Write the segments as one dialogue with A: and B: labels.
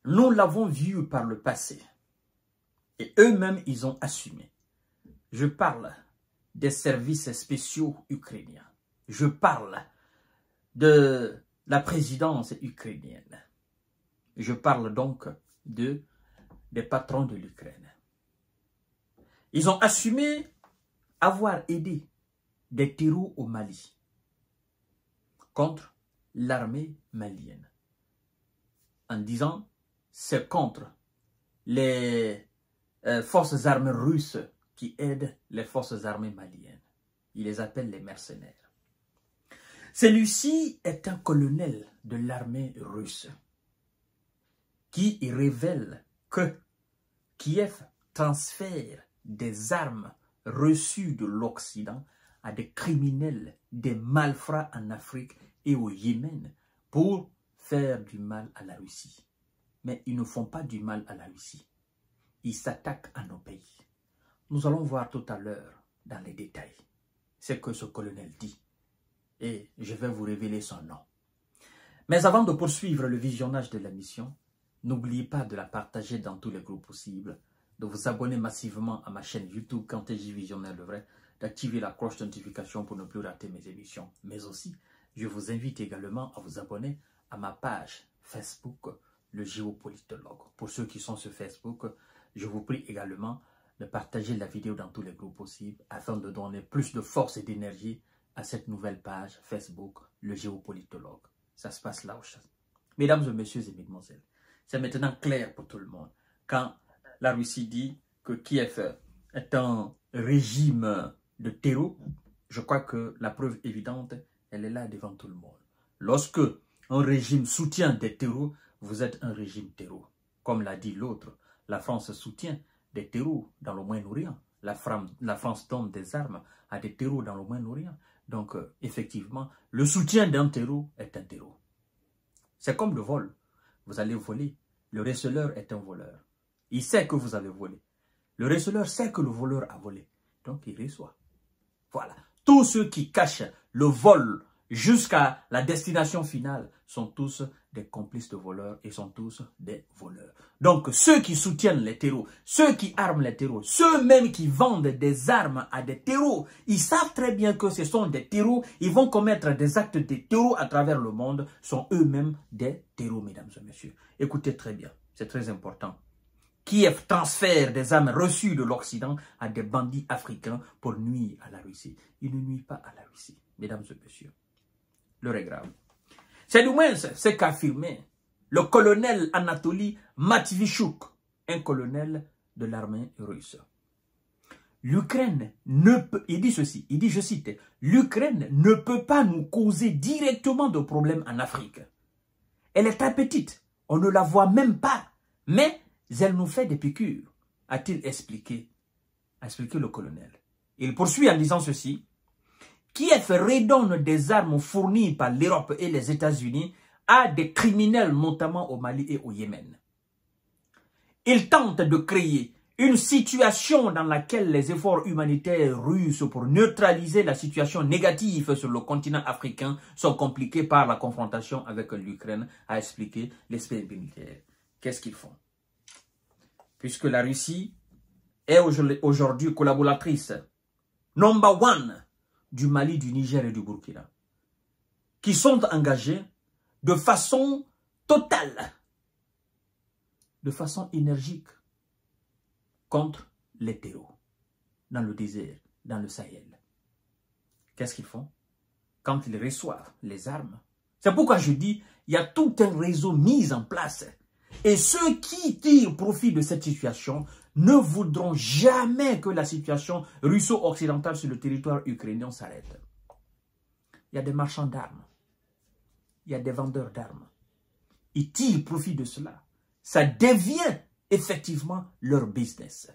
A: Nous l'avons vu par le passé. Et eux-mêmes, ils ont assumé. Je parle des services spéciaux ukrainiens. Je parle de la présidence ukrainienne. Je parle donc des patrons de l'Ukraine. Ils ont assumé avoir aidé des terreaux au Mali contre l'armée malienne. En disant, c'est contre les forces armées russes qui aident les forces armées maliennes. Ils les appellent les mercenaires. Celui-ci est un colonel de l'armée russe qui révèle que Kiev transfère des armes reçues de l'Occident à des criminels, des malfrats en Afrique et au Yémen pour faire du mal à la Russie. Mais ils ne font pas du mal à la Russie. Ils s'attaquent à nos pays. Nous allons voir tout à l'heure dans les détails ce que ce colonel dit. Et je vais vous révéler son nom. Mais avant de poursuivre le visionnage de la mission, n'oubliez pas de la partager dans tous les groupes possibles, de vous abonner massivement à ma chaîne YouTube Kanteji Visionnaire le Vrai, d'activer la cloche de notification pour ne plus rater mes émissions. Mais aussi, je vous invite également à vous abonner à ma page Facebook, le géopolitologue. Pour ceux qui sont sur Facebook, je vous prie également de partager la vidéo dans tous les groupes possibles afin de donner plus de force et d'énergie à cette nouvelle page Facebook, le géopolitologue. Ça se passe là où je... Mesdames et messieurs et mesdemoiselles, c'est maintenant clair pour tout le monde. Quand la Russie dit que Kiev est un régime de terreau, je crois que la preuve évidente, elle est là devant tout le monde. Lorsque un régime soutient des terreaux, vous êtes un régime terreau. Comme l'a dit l'autre, la France soutient des terreaux dans le Moyen-Orient. La France donne des armes à des terreaux dans le Moyen-Orient. Donc, effectivement, le soutien d'un terreau est un terreau. C'est comme le vol. Vous allez voler. Le receleur est un voleur. Il sait que vous avez volé. Le receleur sait que le voleur a volé. Donc, il reçoit. Voilà. Tous ceux qui cachent le vol jusqu'à la destination finale sont tous des complices de voleurs et sont tous des voleurs. Donc, ceux qui soutiennent les terreaux, ceux qui arment les terreaux, ceux-mêmes qui vendent des armes à des terreaux, ils savent très bien que ce sont des terreaux, ils vont commettre des actes de terreau à travers le monde, sont eux-mêmes des terreaux, mesdames et messieurs. Écoutez très bien, c'est très important. Kiev transfère des armes reçues de l'Occident à des bandits africains pour nuire à la Russie. Il ne nuit pas à la Russie, mesdames et messieurs. L'heure est grave. C'est du moins ce qu'a affirmé le colonel Anatoly Matvichuk, un colonel de l'armée russe. L'Ukraine ne peut, il dit ceci, il dit, je cite, l'Ukraine ne peut pas nous causer directement de problèmes en Afrique. Elle est très petite, on ne la voit même pas, mais elle nous fait des piqûres, a-t-il expliqué le colonel. Il poursuit en disant ceci. Kiev redonne des armes fournies par l'Europe et les États-Unis à des criminels, notamment au Mali et au Yémen. Il tente de créer une situation dans laquelle les efforts humanitaires russes pour neutraliser la situation négative sur le continent africain sont compliqués par la confrontation avec l'Ukraine, a expliqué l'expert militaire. Qu'est-ce qu'ils font? Puisque la Russie est aujourd'hui collaboratrice number one du Mali, du Niger et du Burkina, qui sont engagés de façon totale, de façon énergique, contre les terreaux, dans le désert, dans le Sahel. Qu'est-ce qu'ils font? Quand ils reçoivent les armes, c'est pourquoi je dis, il y a tout un réseau mis en place. Et ceux qui tirent profit de cette situation ne voudront jamais que la situation russo-occidentale sur le territoire ukrainien s'arrête. Il y a des marchands d'armes. Il y a des vendeurs d'armes. Ils tirent profit de cela. Ça devient effectivement leur business.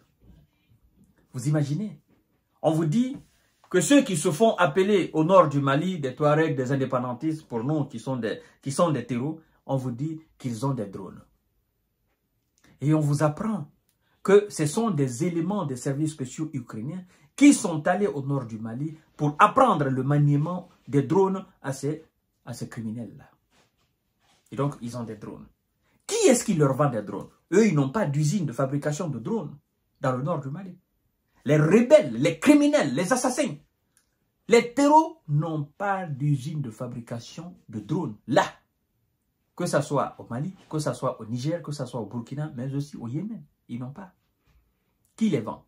A: Vous imaginez? On vous dit que ceux qui se font appeler au nord du Mali, des Touaregs, des indépendantistes, pour nous qui sont des terreaux, on vous dit qu'ils ont des drones. Et on vous apprend que ce sont des éléments des services spéciaux ukrainiens qui sont allés au nord du Mali pour apprendre le maniement des drones à ces criminels-là. Et donc, ils ont des drones. Qui est-ce qui leur vend des drones? Eux, ils n'ont pas d'usine de fabrication de drones dans le nord du Mali. Les rebelles, les criminels, les assassins, les terreaux n'ont pas d'usine de fabrication de drones. Là, que ce soit au Mali, que ce soit au Niger, que ce soit au Burkina, mais aussi au Yémen, ils n'ont pas. Qui les vend?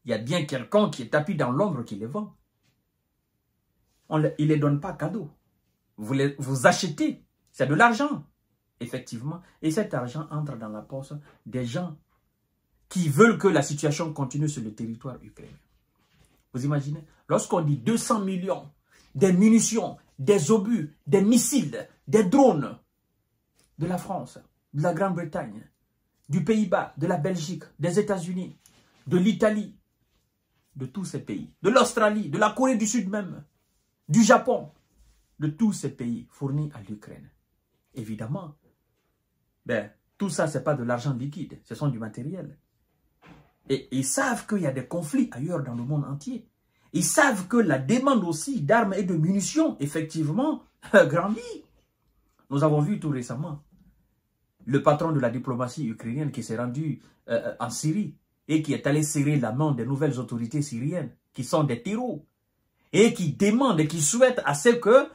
A: Il y a bien quelqu'un qui est tapis dans l'ombre qui les vend. Il ne les donne pas cadeau. Vous achetez, c'est de l'argent, effectivement. Et cet argent entre dans la poche des gens qui veulent que la situation continue sur le territoire ukrainien. Vous imaginez? Lorsqu'on dit 200 millions, des munitions, des obus, des missiles, des drones de la France, de la Grande-Bretagne, du Pays-Bas, de la Belgique, des États-Unis, de l'Italie, de tous ces pays, de l'Australie, de la Corée du Sud même, du Japon, de tous ces pays fournis à l'Ukraine. Évidemment, tout ça, ce n'est pas de l'argent liquide, ce sont du matériel. Et ils savent qu'il y a des conflits ailleurs dans le monde entier. Ils savent que la demande aussi d'armes et de munitions, effectivement, grandit. Nous avons vu tout récemment le patron de la diplomatie ukrainienne qui s'est rendu en Syrie et qui est allé serrer la main des nouvelles autorités syriennes, qui sont des terreaux, et qui demandent et qui souhaitent à ce que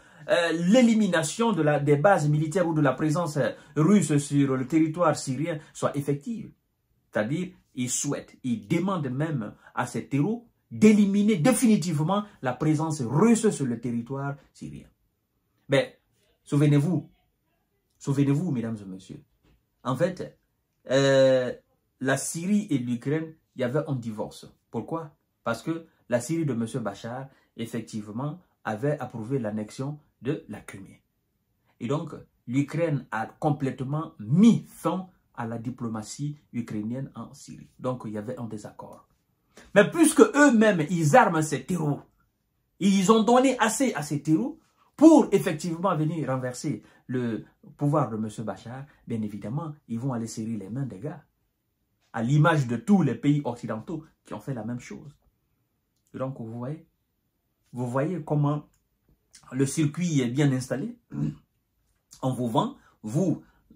A: l'élimination des bases militaires ou de la présence russe sur le territoire syrien soit effective. C'est-à-dire, ils souhaitent, ils demandent même à ces terreaux d'éliminer définitivement la présence russe sur le territoire syrien. Mais, souvenez-vous, mesdames et messieurs, en fait, la Syrie et l'Ukraine, il y avait un divorce. Pourquoi? Parce que la Syrie de M. Bachar, effectivement, avait approuvé l'annexion de la Crimée. Et donc, l'Ukraine a complètement mis fin à la diplomatie ukrainienne en Syrie. Donc, il y avait un désaccord. Mais puisque eux-mêmes, ils arment ces terreaux, ils ont donné assez à ces terreaux pour effectivement venir renverser le pouvoir de M. Bachar, bien évidemment, ils vont aller serrer les mains des gars. À l'image de tous les pays occidentaux qui ont fait la même chose. Et donc, vous voyez comment le circuit est bien installé. On vous vend,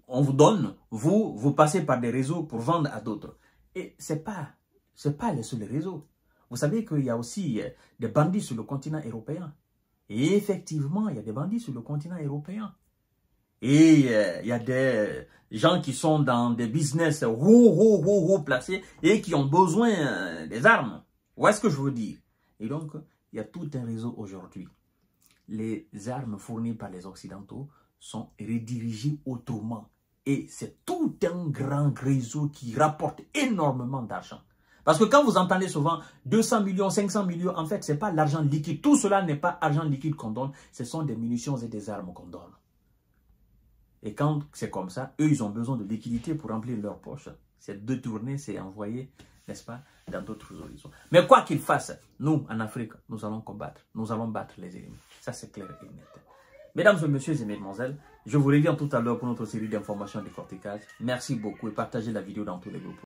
A: on vous donne, vous passez par des réseaux pour vendre à d'autres. Et ce n'est pas les seuls réseaux. Vous savez qu'il y a aussi des bandits sur le continent européen. Et effectivement, il y a des bandits sur le continent européen. Et il y a des gens qui sont dans des business haut placés et qui ont besoin des armes. Vous voyez ce que je veux dire? Et donc, il y a tout un réseau aujourd'hui. Les armes fournies par les Occidentaux sont redirigées autrement. Et c'est tout un grand réseau qui rapporte énormément d'argent. Parce que quand vous entendez souvent 200 millions, 500 millions, en fait, ce n'est pas l'argent liquide. Tout cela n'est pas argent liquide qu'on donne. Ce sont des munitions et des armes qu'on donne. Et quand c'est comme ça, eux, ils ont besoin de liquidité pour remplir leurs poches. C'est détourné, c'est envoyé, n'est-ce pas, dans d'autres horizons. Mais quoi qu'ils fassent, nous, en Afrique, nous allons combattre. Nous allons battre les ennemis. Ça, c'est clair et net. Mesdames et messieurs et mesdemoiselles, je vous reviens tout à l'heure pour notre série d'informations et de décortiquage. Merci beaucoup et partagez la vidéo dans tous les groupes.